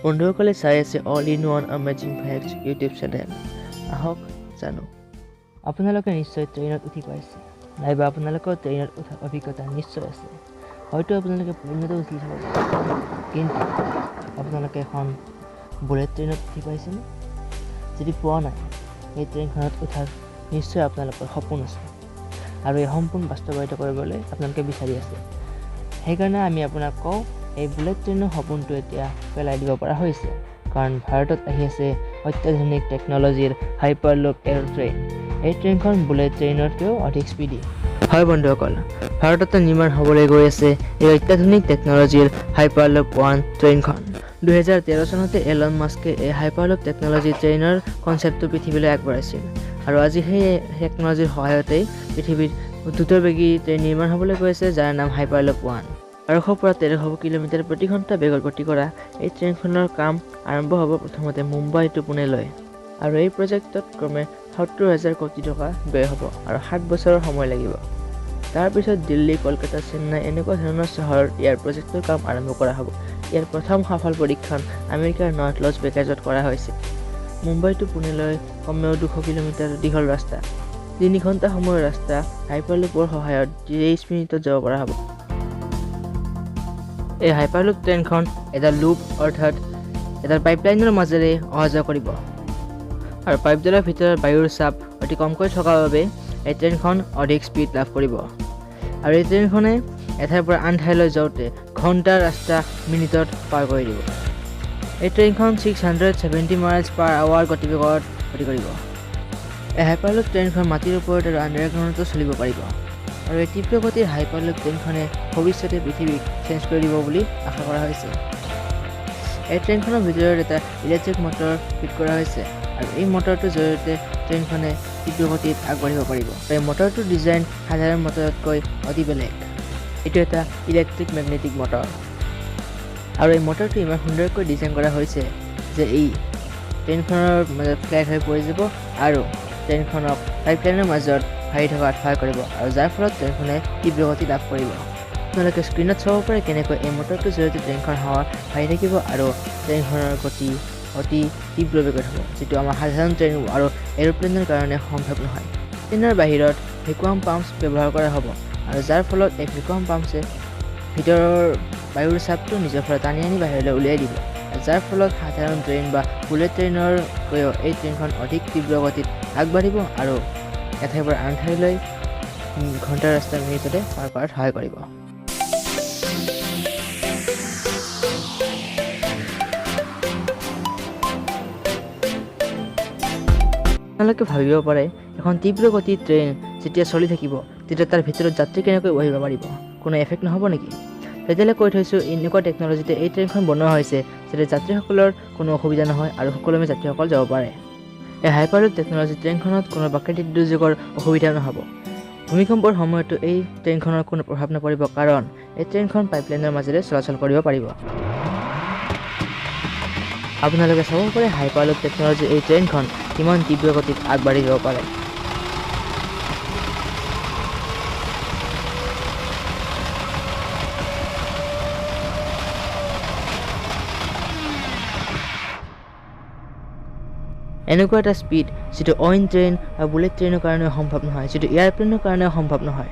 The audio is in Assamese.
বন্ধুসকলে চাই আছে all in one amazing facts YouTube channel. আহক জানো। আপোনালোকে নিশ্চয় ট্ৰেইনত উঠি পাইছে, নাইবা আপোনালোকৰ ট্ৰেইনত উঠাৰ অভিজ্ঞতা নিশ্চয় আছে। হয়তো আপোনালোকে প্লেনতো উঠি চাব, কিন্তু আপোনালোকে এখন বুলেট ট্ৰেইনত উঠি পাইছেনে? যদি পোৱা নাই, এই ট্ৰেইনখনত উঠাৰ নিশ্চয় আপোনালোকৰ সপোন আছে, আৰু এই সপোন বাস্তৱায়িত কৰিবলৈ আপোনালোকে বিচাৰি আছে। সেইকাৰণে আমি আপোনাক কওঁ, এই বুলেট ট্ৰেইনৰ সপোনটো এতিয়া পেলাই দিব পৰা হৈছে, কাৰণ ভাৰতত আহি আছে অত্যাধুনিক টেকন'লজিৰ হাইপাৰলুপ এয়াৰ ট্ৰেইন। এই ট্ৰেইনখন বুলেট ট্ৰেইনতকৈও অধিক স্পীডি। হয় বন্ধুসকল, ভাৰতত নিৰ্মাণ হ'বলৈ গৈ আছে এই অত্যাধুনিক টেকন'লজিৰ হাইপাৰলুপ 1 ট্ৰেইনখন। 2013 চনতে এলন মাস্কে এই হাইপাৰলুপ টেকন'লজি ট্ৰেইনৰ কনচেপ্টটো পৃথিৱীলৈ আগবঢ়াইছিল, আৰু আজি সেই টেকন'লজিৰ সহায়তেই পৃথিৱীত দ্ৰুতবেগী ট্ৰেইন নিৰ্মাণ হ'বলৈ গৈ আছে, যাৰ নাম হাইপাৰলুপ 1। 1200 পৰা 1300 কিলোমিটাৰ প্ৰতি ঘণ্টা বেগত গতি কৰা এই ট্ৰেইনখনৰ কাম আৰম্ভ হ'ব প্ৰথমতে মুম্বাই টু পুনেলৈ, আৰু এই প্ৰজেক্টত ক্ৰমে 70,000 কোটি টকা ব্যয় হ'ব আৰু 7 বছৰৰ সময় লাগিব। তাৰপিছত দিল্লী, কলকাতা, চেন্নাই এনেকুৱা ধৰণৰ চহৰত ইয়াৰ প্ৰজেক্টৰ কাম আৰম্ভ কৰা হ'ব। ইয়াৰ প্ৰথম সফল পৰীক্ষণ আমেৰিকাৰ নৰ্থ লছ ভেগাছত কৰা হৈছে। মুম্বাই টু পুনেলৈ কমেও 200 কিলোমিটাৰ দীঘল ৰাস্তা, 3 ঘণ্টা সময়ৰ ৰাস্তা হাইপাৰলুপৰ সহায়ত 30 মিনিটত যাব পৰা হ'ব। এই হাইপাৰলুপ ট্ৰেইনখন এটা লুপ অৰ্থাৎ এটা পাইপলাইনৰ মাজেৰে অহা যোৱা কৰিব, আৰু পাইপডালৰ ভিতৰত বায়ুৰ চাপ অতি কমকৈ থকাৰ বাবে এই ট্ৰেইনখন অধিক স্পীড লাভ কৰিব, আৰু এই ট্ৰেইনখনে এঠাইৰ পৰা আন ঠাইলৈ যাওঁতে ঘণ্টাৰ ৰাস্তা মিনিটত পাৰ কৰি দিব। এই ট্ৰেইনখন 670 মাইলছ পাৰ আৱাৰ গতিবেগত গতি কৰিব। এই হাইপাৰলুপ ট্ৰেইনখন মাটিৰ ওপৰত আৰু আণ্ডাৰগ্ৰাউণ্ডতো চলিব পাৰিব, আৰু এই তীব্ৰ গতিৰ হাইপাৰলুপ ট্ৰেইনখনে ভৱিষ্যতে পৃথিৱীক চেঞ্জ কৰি দিব বুলি আশা কৰা হৈছে। এই ট্ৰেইনখনৰ ভিতৰত এটা ইলেক্ট্ৰিক মটৰ ফিট কৰা হৈছে, আৰু এই মটৰটোৰ জৰিয়তে ট্ৰেইনখনে তীব্ৰ গতিত আগবাঢ়িব পাৰিব। এই মটৰটোৰ ডিজাইন সাধাৰণ মটৰতকৈ অতি বেলেগ। এইটো এটা ইলেক্ট্ৰিক মেগনেটিক মটৰ, আৰু এই মটৰটো ইমান সুন্দৰকৈ ডিজাইন কৰা হৈছে যে ই ট্ৰেইনখনৰ মাজত ফ্লেট হৈ পৰি যাব, আৰু ট্ৰেইনখনক পাইপলাইনৰ মাজত ভাহি থকাত সহায় কৰিব, আৰু যাৰ ফলত ট্ৰেইনখনে তীব্ৰ গতি লাভ কৰিব। আপোনালোকে স্ক্ৰীণত চাব পাৰে কেনেকৈ এই মটৰটোৰ জৰিয়তে ট্ৰেইনখন হাৱা ভাহি থাকিব, আৰু ট্ৰেইনখনৰ গতি অতি তীব্ৰ বেগত হ'ব, যিটো আমাৰ সাধাৰণ ট্ৰেইন আৰু এৰোপ্লেনৰ কাৰণে সম্ভৱ নহয়। ট্ৰেইনৰ বাহিৰত ভেকুৱাম পাম্পছ ব্যৱহাৰ কৰা হ'ব, আৰু যাৰ ফলত এই ভেকুৱাম পাম্পছে ভিতৰৰ বায়ুৰ চাপটো নিজৰ পৰা টানি আনি বাহিৰলৈ উলিয়াই দিব, যাৰ ফলত সাধাৰণ ট্ৰেইন বা বুলেট ট্ৰেইনতকৈও এই ট্ৰেইনখন অধিক তীব্ৰ গতিত আগবাঢ়িব, আৰু এঠাইৰ পৰা আন ঠাইলৈ ঘণ্টাৰ ৰাস্তা মিনিটতে পাৰ কৰাত সহায় কৰিব। আপোনালোকে ভাবিব পাৰে, এখন তীব্ৰ গতিৰ ট্ৰেইন যেতিয়া চলি থাকিব তেতিয়া তাৰ ভিতৰত যাত্ৰী কেনেকৈ বহিব পাৰিব, কোনো এফেক্ট নহ'ব নেকি? তেতিয়ালৈ কৈ থৈছোঁ, এনেকুৱা টেকন'লজিতে এই ট্ৰেইনখন বনোৱা হৈছে যাতে যাত্ৰীসকলৰ কোনো অসুবিধা নহয় আৰু সুকলমে যাত্ৰীসকল যাব পাৰে। এই হাইপাৰলুপ টেকন'লজি ট্ৰেইনখনত কোনো প্ৰাকৃতিক দুৰ্যোগৰ অসুবিধা নহ'ব। ভূমিকম্পৰ সময়তো এই ট্ৰেইনখনৰ কোনো প্ৰভাৱ নপৰিব, কাৰণ এই ট্ৰেইনখন পাইপলাইনৰ মাজেৰে চলাচল কৰিব পাৰিব। আপোনালোকে চাব পাৰে হাইপাৰলুপ টেকন'লজিৰ এই ট্ৰেইনখন কিমান তীব্ৰ গতিত আগবাঢ়ি যাব পাৰে। এনেকুৱা এটা স্পীড যিটো অইন ট্ৰেইন বা বুলেট ট্ৰেইনৰ কাৰণেও সম্ভৱ নহয়, যিটো এয়াৰপ্লেনৰ কাৰণেও সম্ভৱ নহয়।